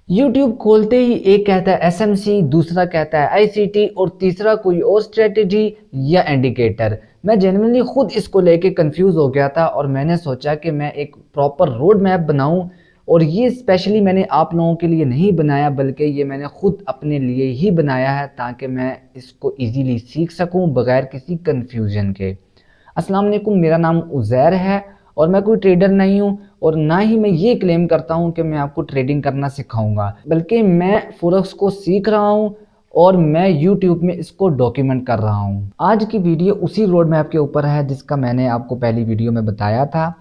YouTube खोलते ही एक कहता है एसएमसी, दूसरा कहता है आईसीटी और तीसरा कोई और स्ट्रेटेजी या इंडिकेटर। मैं जेन्युइनली खुद इसको लेके कंफ्यूज हो गया था और मैंने सोचा कि मैं एक प्रॉपर रोड मैप बनाऊं। और ये स्पेशली मैंने आप लोगों के लिए नहीं बनाया, बल्कि ये मैंने खुद अपने लिए ही बनाया है ताकि मैं इसको इजीली सीख सकूं बगैर किसी कंफ्यूजन के। अस्सलाम वालेकुम, मेरा नाम उज़ैर है और मैं कोई ट्रेडर नहीं हूँ और ना ही मैं ये क्लेम करता हूँ कि मैं आपको ट्रेडिंग करना सिखाऊंगा, बल्कि मैं फॉरेक्स को सीख रहा हूँ और मैं यूट्यूब में इसको डॉक्यूमेंट कर रहा हूँ। आज की वीडियो उसी रोड मैप के ऊपर है जिसका मैंने आपको पहली वीडियो में बताया था।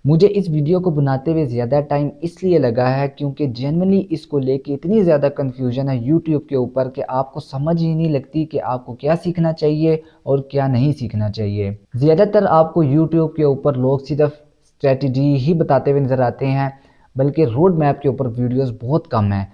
मुझे इस वीडियो को बनाते हुए ज़्यादा टाइम इसलिए लगा है क्योंकि जनरली इसको लेके इतनी ज़्यादा कन्फ्यूजन है यूट्यूब के ऊपर कि आपको समझ ही नहीं लगती कि आपको क्या सीखना चाहिए और क्या नहीं सीखना चाहिए। ज़्यादातर आपको यूट्यूब के ऊपर लोग सिर्फ स्ट्रेटजी ही बताते हुए नज़र आते हैं, बल्कि रोड मैप के ऊपर वीडियोस बहुत कम है।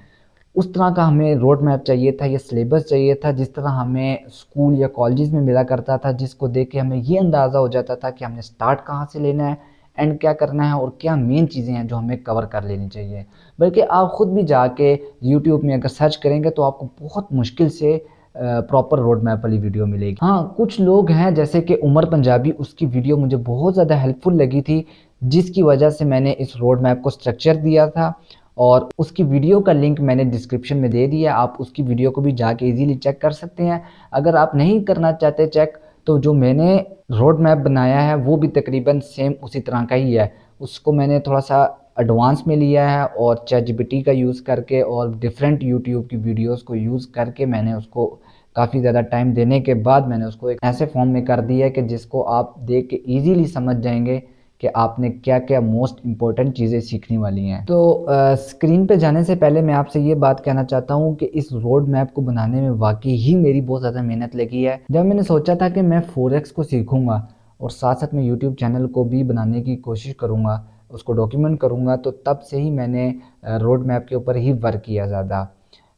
उस तरह का हमें रोड मैप चाहिए था या सिलेबस चाहिए था जिस तरह हमें स्कूल या कॉलेजेस में मिला करता था, जिसको देख के हमें ये अंदाज़ा हो जाता था कि हमने स्टार्ट कहाँ से लेना है, एंड क्या करना है और क्या मेन चीज़ें हैं जो हमें कवर कर लेनी चाहिए। बल्कि आप ख़ुद भी जाके यूट्यूब में अगर सर्च करेंगे तो आपको बहुत मुश्किल से प्रॉपर रोड मैप वाली वीडियो मिलेगी। हाँ, कुछ लोग हैं जैसे कि उमर पंजाबी, उसकी वीडियो मुझे बहुत ज़्यादा हेल्पफुल लगी थी, जिसकी वजह से मैंने इस रोड मैप को स्ट्रक्चर दिया था और उसकी वीडियो का लिंक मैंने डिस्क्रिप्शन में दे दिया। आप उसकी वीडियो को भी जाके इजीली चेक कर सकते हैं। अगर आप नहीं करना चाहते चेक, तो जो मैंने रोड मैप बनाया है वो भी तकरीबन सेम उसी तरह का ही है। उसको मैंने थोड़ा सा एडवांस में लिया है और चैटजीपीटी का यूज़ करके और डिफरेंट यूट्यूब की वीडियोस को यूज़ करके मैंने उसको काफ़ी ज़्यादा टाइम देने के बाद मैंने उसको एक ऐसे फॉर्म में कर दिया है कि जिसको आप देख के ईज़िली समझ जाएंगे कि आपने क्या क्या मोस्ट इम्पोर्टेंट चीज़ें सीखने वाली हैं। तो स्क्रीन पे जाने से पहले मैं आपसे ये बात कहना चाहता हूँ कि इस रोड मैप को बनाने में वाकई ही मेरी बहुत ज़्यादा मेहनत लगी है। जब मैंने सोचा था कि मैं फॉरेक्स को सीखूँगा और साथ साथ मैं यूट्यूब चैनल को भी बनाने की कोशिश करूँगा, उसको डॉक्यूमेंट करूँगा, तो तब से ही मैंने रोड मैप के ऊपर ही वर्क किया ज़्यादा।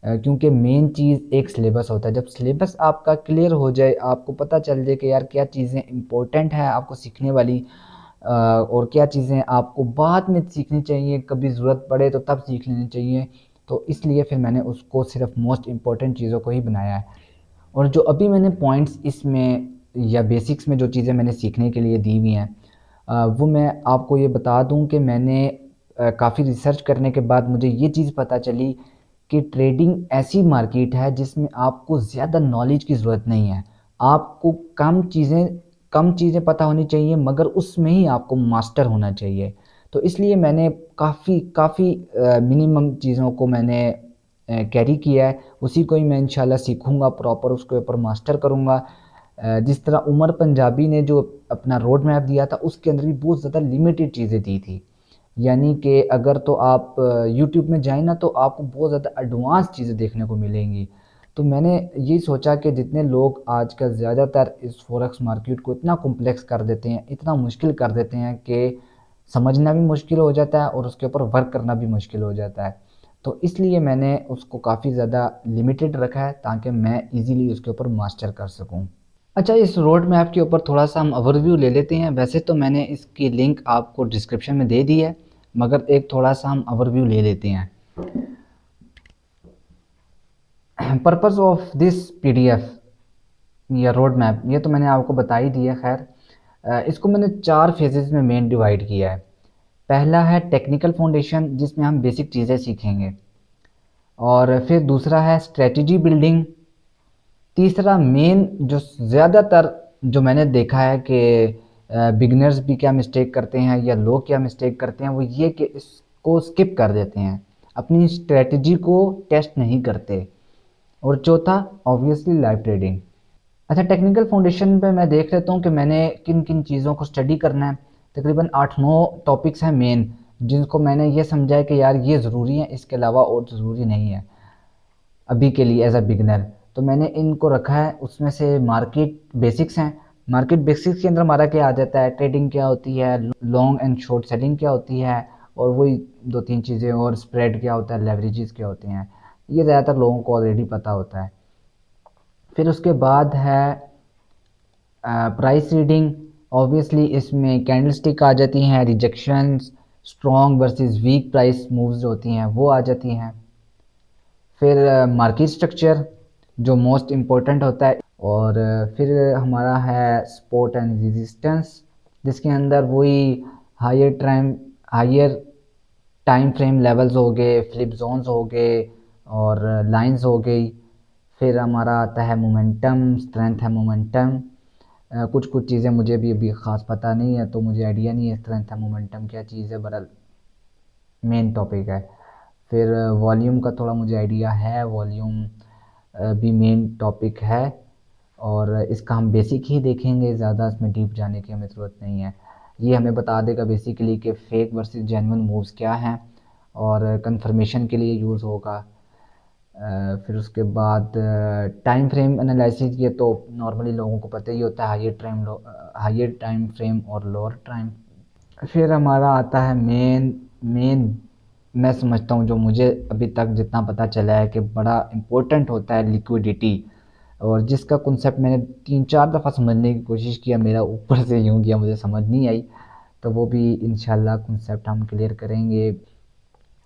क्योंकि मेन चीज़ एक सिलेबस होता है। जब सिलेबस आपका क्लियर हो जाए, आपको पता चल जाए कि यार क्या चीज़ें इंपॉर्टेंट हैं आपको सीखने वाली और क्या चीज़ें आपको बाद में सीखनी चाहिए, कभी ज़रूरत पड़े तो तब सीख लेनी चाहिए। तो इसलिए फिर मैंने उसको सिर्फ मोस्ट इम्पॉर्टेंट चीज़ों को ही बनाया है। और जो अभी मैंने पॉइंट्स इसमें या बेसिक्स में जो चीज़ें मैंने सीखने के लिए दी हुई हैं, वो मैं आपको ये बता दूं कि मैंने काफ़ी रिसर्च करने के बाद मुझे ये चीज़ पता चली कि ट्रेडिंग ऐसी मार्केट है जिसमें आपको ज़्यादा नॉलेज की ज़रूरत नहीं है। आपको कम चीज़ें पता होनी चाहिए, मगर उसमें ही आपको मास्टर होना चाहिए। तो इसलिए मैंने काफ़ी काफ़ी मिनिमम चीज़ों को मैंने कैरी किया है। उसी को ही मैं इंशाल्लाह सीखूँगा, प्रॉपर उसके ऊपर मास्टर करूँगा। जिस तरह उमर पंजाबी ने जो अपना रोड मैप दिया था उसके अंदर भी बहुत ज़्यादा लिमिटेड चीज़ें दी थी। यानी कि अगर तो आप यूट्यूब में जाएँ ना तो आपको बहुत ज़्यादा एडवांस चीज़ें देखने को मिलेंगी। तो मैंने ये सोचा कि जितने लोग आजकल ज़्यादातर इस फॉरेक्स मार्केट को इतना कॉम्प्लेक्स कर देते हैं, इतना मुश्किल कर देते हैं कि समझना भी मुश्किल हो जाता है और उसके ऊपर वर्क करना भी मुश्किल हो जाता है। तो इसलिए मैंने उसको काफ़ी ज़्यादा लिमिटेड रखा है ताकि मैं ईज़िली उसके ऊपर मास्टर कर सकूँ। अच्छा, इस रोड मैप के ऊपर थोड़ा-सा हम ओवरव्यू ले लेते हैं। वैसे तो मैंने इसकी लिंक आपको डिस्क्रिप्शन में दे दी है, मगर एक थोड़ा-सा हम ओवरव्यू ले लेते हैं। पर्पस ऑफ दिस पीडीएफ या रोड मैप, ये तो मैंने आपको बता ही दिया। खैर, इसको मैंने 4 फेजेज़ में मेन डिवाइड किया है। पहला है टेक्निकल फाउंडेशन, जिसमें हम बेसिक चीज़ें सीखेंगे, और फिर दूसरा है स्ट्रेटजी बिल्डिंग। तीसरा मेन जो ज़्यादातर जो मैंने देखा है कि बिगिनर्स भी क्या मिस्टेक करते हैं या लोग क्या मिस्टेक करते हैं, वो ये कि इसको स्किप कर देते हैं, अपनी स्ट्रेटजी को टेस्ट नहीं करते। और चौथा ऑब्वियसली लाइव ट्रेडिंग। अच्छा, टेक्निकल फाउंडेशन पे मैं देख लेता हूँ कि मैंने किन किन चीज़ों को स्टडी करना है। तकरीबन 8-9 टॉपिक्स हैं मेन, जिनको मैंने ये समझा है कि यार ये ज़रूरी है, इसके अलावा और ज़रूरी नहीं है अभी के लिए एज अ बिगनर। तो मैंने इनको रखा है। उसमें से मार्केट बेसिक्स हैं। मार्केट बेसिक्स के अंदर हमारा क्या आ जाता है, ट्रेडिंग क्या होती है, लॉन्ग एंड शॉर्ट सेलिंग क्या होती है, और वही 2-3 चीज़ें, और स्प्रेड क्या होता है, लेवरेजेस क्या होते हैं। ये ज़्यादातर लोगों को ऑलरेडी पता होता है। फिर उसके बाद है प्राइस रीडिंग। ऑब्वियसली इसमें कैंडलस्टिक आ जाती हैं, rejections, strong versus weak price moves होती हैं वो आ जाती हैं। फिर मार्केट स्ट्रक्चर जो मोस्ट इम्पोर्टेंट होता है, और फिर हमारा है सपोर्ट एंड रेजिस्टेंस, जिसके अंदर वही हायर टाइम फ्रेम लेवल्स हो गए, फ्लिप जोन्स हो गए और लाइंस हो गई। फिर हमारा आता है मोमेंटम, स्ट्रेंथ है मोमेंटम। कुछ कुछ चीज़ें मुझे भी अभी ख़ास पता नहीं है, तो मुझे आइडिया नहीं है स्ट्रेंथ है मोमेंटम क्या चीज़ है, बहरहाल मेन टॉपिक है। फिर वॉल्यूम का थोड़ा मुझे आइडिया है, वॉल्यूम भी मेन टॉपिक है, और इसका हम बेसिक ही देखेंगे, ज़्यादा इसमें डीप जाने की हमें ज़रूरत नहीं है। ये हमें बता देगा बेसिकली कि फेक वर्सेस जेन्युइन मूव्स क्या हैं, और कंफर्मेशन के लिए यूज़ होगा। फिर उसके बाद टाइम फ्रेम एनालिसिस, ये तो नॉर्मली लोगों को पता ही होता है, हायर टाइम फ्रेम और लोअर टाइम। फिर हमारा आता है मेन मेन मैं समझता हूँ, जो मुझे अभी तक जितना पता चला है कि बड़ा इम्पोर्टेंट होता है, लिक्विडिटी, और जिसका कॉन्सेप्ट मैंने 3-4 दफ़ा समझने की कोशिश किया, मेरा ऊपर से यूँ गया, मुझे समझ नहीं आई। तो वो भी इंशाल्लाह कॉन्सेप्ट हम क्लियर करेंगे।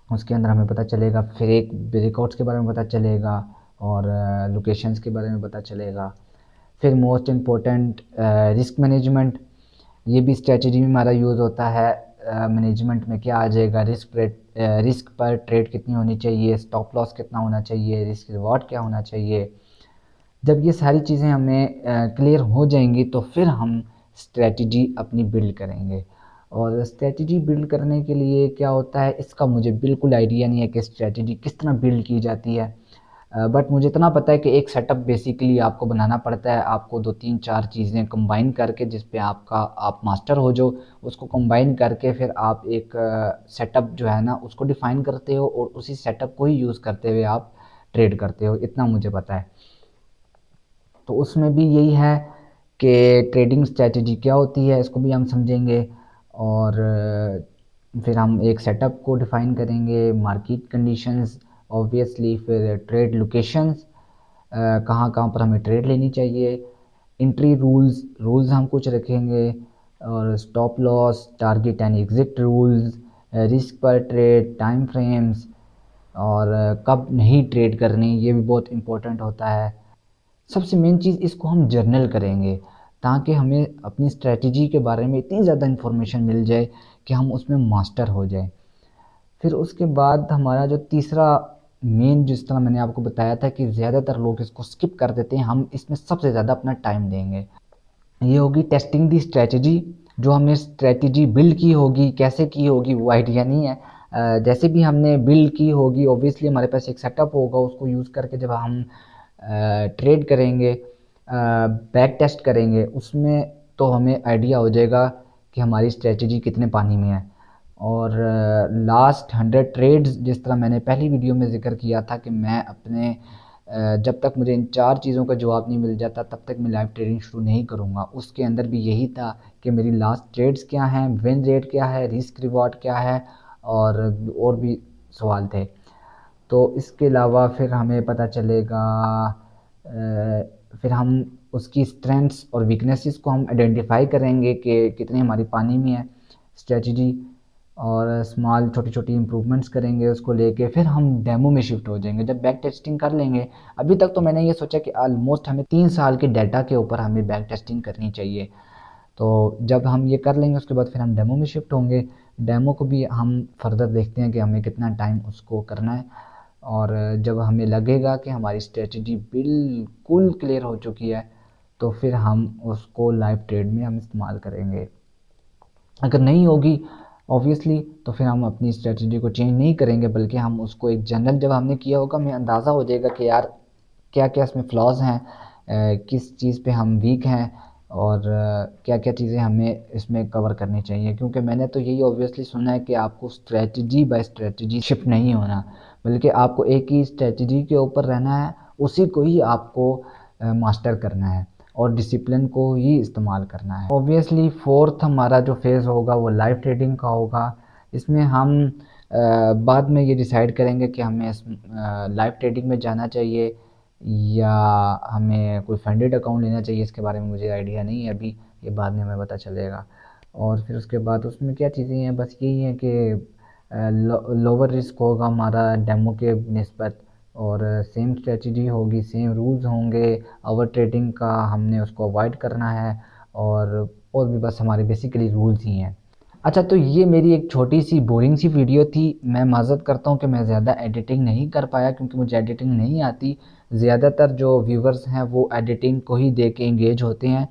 उसके अंदर हमें पता चलेगा, फिर एक ब्रेकआउट्स के बारे में पता चलेगा, और लोकेशंस के बारे में पता चलेगा। फिर मोस्ट इम्पोर्टेंट रिस्क मैनेजमेंट, ये भी स्ट्रेटजी में हमारा यूज़ होता है। मैनेजमेंट में क्या आ जाएगा, रिस्क पर ट्रेड कितनी होनी चाहिए, स्टॉप लॉस कितना होना चाहिए, रिस्क रिवॉर्ड क्या होना चाहिए। जब ये सारी चीज़ें हमें क्लियर हो जाएंगी, तो फिर हम स्ट्रेटजी अपनी बिल्ड करेंगे। और स्ट्रेटजी बिल्ड करने के लिए क्या होता है, इसका मुझे बिल्कुल आइडिया नहीं है कि स्ट्रेटजी किस तरह बिल्ड की जाती है। बट मुझे इतना पता है कि एक सेटअप बेसिकली आपको बनाना पड़ता है, आपको 2-3-4 चीज़ें कंबाइन करके, जिस पे आप मास्टर हो, जो उसको कंबाइन करके फिर आप एक सेटअप जो है ना उसको डिफ़ाइन करते हो, और उसी सेटअप को ही यूज़ करते हुए आप ट्रेड करते हो, इतना मुझे पता है। तो उसमें भी यही है कि ट्रेडिंग स्ट्रैटेजी क्या होती है, इसको भी हम समझेंगे। और फिर हम एक सेटअप को डिफ़ाइन करेंगे, मार्केट कंडीशंस ऑब्वियसली, फिर ट्रेड लोकेशंस, कहाँ कहाँ पर हमें ट्रेड लेनी चाहिए, एंट्री रूल्स हम कुछ रखेंगे, और stop loss, target and exit rules, risk पर ट्रेड, टाइम फ्रेम्स, और कब नहीं ट्रेड करनी, ये भी बहुत इम्पोर्टेंट होता है। सबसे मेन चीज़, इसको हम जर्नल करेंगे, ताकि हमें अपनी स्ट्रैटेजी के बारे में इतनी ज़्यादा इन्फॉर्मेशन मिल जाए कि हम उसमें मास्टर हो जाएं। फिर उसके बाद हमारा जो तीसरा मेन, जिस तरह मैंने आपको बताया था कि ज़्यादातर लोग इसको स्किप कर देते हैं, हम इसमें सबसे ज़्यादा अपना टाइम देंगे। ये होगी टेस्टिंग दी स्ट्रैटेजी। जो हमने स्ट्रैटेजी बिल्ड की होगी, कैसे की होगी वो आइडिया नहीं है। जैसे भी हमने बिल्ड की होगी, ऑब्वियसली हमारे पास एक सेटअप होगा, उसको यूज़ करके जब हम ट्रेड करेंगे, बैक टेस्ट करेंगे, उसमें तो हमें आइडिया हो जाएगा कि हमारी स्ट्रैटेजी कितने पानी में है। और लास्ट 100 ट्रेड्स, जिस तरह मैंने पहली वीडियो में ज़िक्र किया था कि मैं अपने जब तक मुझे इन 4 चीज़ों का जवाब नहीं मिल जाता, तब तक मैं लाइव ट्रेडिंग शुरू नहीं करूँगा। उसके अंदर भी यही था कि मेरी लास्ट ट्रेड्स क्या हैं, विन रेट क्या है, रिस्क रिवॉर्ड क्या है, और भी सवाल थे। तो इसके अलावा फिर हमें पता चलेगा, फिर हम उसकी स्ट्रेंथ्स और वीकनेसेस को हम आइडेंटिफाई करेंगे कि कितनी हमारी पानी में है स्ट्रेटजी, और स्मॉल छोटी छोटी इम्प्रूवमेंट्स करेंगे उसको लेके। फिर हम डेमो में शिफ्ट हो जाएंगे जब बैक टेस्टिंग कर लेंगे। अभी तक तो मैंने ये सोचा कि ऑलमोस्ट हमें 3 साल के डाटा के ऊपर हमें बैक टेस्टिंग करनी चाहिए। तो जब हम ये कर लेंगे, उसके बाद फिर हम डेमो में शिफ्ट होंगे। डेमो को भी हम फर्दर देखते हैं कि हमें कितना टाइम उसको करना है, और जब हमें लगेगा कि हमारी स्ट्रेटजी बिल्कुल क्लियर हो चुकी है, तो फिर हम उसको लाइव ट्रेड में हम इस्तेमाल करेंगे। अगर नहीं होगी ऑब्वियसली, तो फिर हम अपनी स्ट्रेटजी को चेंज नहीं करेंगे, बल्कि हम उसको एक जनरल, जब हमने किया होगा, हमें अंदाज़ा हो जाएगा कि यार क्या क्या इसमें फ्लॉज हैं, किस चीज़ पे हम वीक हैं, और क्या क्या चीज़ें हमें इसमें कवर करनी चाहिए। क्योंकि मैंने तो यही ऑब्वियसली सुना है कि आपको स्ट्रेटजी बाय स्ट्रेटजी शिफ्ट नहीं होना, बल्कि आपको एक ही स्ट्रेटजी के ऊपर रहना है, उसी को ही आपको मास्टर करना है, और डिसिप्लिन को ही इस्तेमाल करना है। ऑब्वियसली फोर्थ हमारा जो फेज़ होगा वो लाइव ट्रेडिंग का होगा। इसमें हम बाद में ये डिसाइड करेंगे कि हमें लाइव ट्रेडिंग में जाना चाहिए, या हमें कोई फंडेड अकाउंट लेना चाहिए। इसके बारे में मुझे आइडिया नहीं है अभी, ये बाद में हमें पता चलेगा। और फिर उसके बाद उसमें क्या चीज़ें हैं, बस यही है कि लोअर रिस्क होगा हमारा डेमो के निस्बत, और सेम स्ट्रेटजी होगी, सेम रूल्स होंगे। ओवर ट्रेडिंग का हमने उसको अवॉइड करना है, और भी बस हमारे बेसिकली रूल्स ही हैं। अच्छा, तो ये मेरी एक छोटी सी बोरिंग सी वीडियो थी। मैं माज़रत करता हूँ कि मैं ज़्यादा एडिटिंग नहीं कर पाया, क्योंकि मुझे एडिटिंग नहीं आती। ज़्यादातर जो व्यूवर्स हैं वो एडिटिंग को ही देख के इंगेज होते हैं,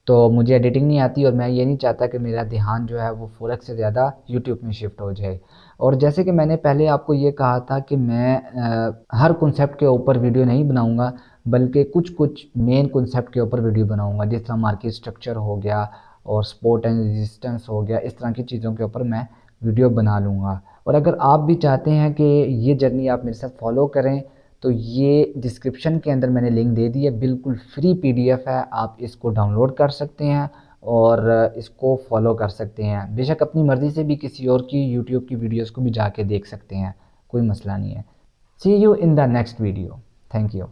तो मुझे एडिटिंग नहीं आती, और मैं ये नहीं चाहता कि मेरा ध्यान जो है वो फ़ोरेक्स से ज़्यादा यूट्यूब में शिफ्ट हो जाए। और जैसे कि मैंने पहले आपको ये कहा था कि मैं हर कॉन्सेप्ट के ऊपर वीडियो नहीं बनाऊंगा, बल्कि कुछ कुछ मेन कॉन्सेप्ट के ऊपर वीडियो बनाऊंगा, जिस तरह मार्केट स्ट्रक्चर हो गया और सपोर्ट एंड रेजिस्टेंस हो गया। इस तरह की चीज़ों के ऊपर मैं वीडियो बना लूँगा। और अगर आप भी चाहते हैं कि ये जर्नी आप मेरे साथ फॉलो करें, तो ये डिस्क्रिप्शन के अंदर मैंने लिंक दे दी है, बिल्कुल फ्री पीडीएफ है, आप इसको डाउनलोड कर सकते हैं और इसको फॉलो कर सकते हैं। बेशक अपनी मर्ज़ी से भी किसी और की यूट्यूब की वीडियोस को भी जाके देख सकते हैं, कोई मसला नहीं है। See you in the next video. Thank you.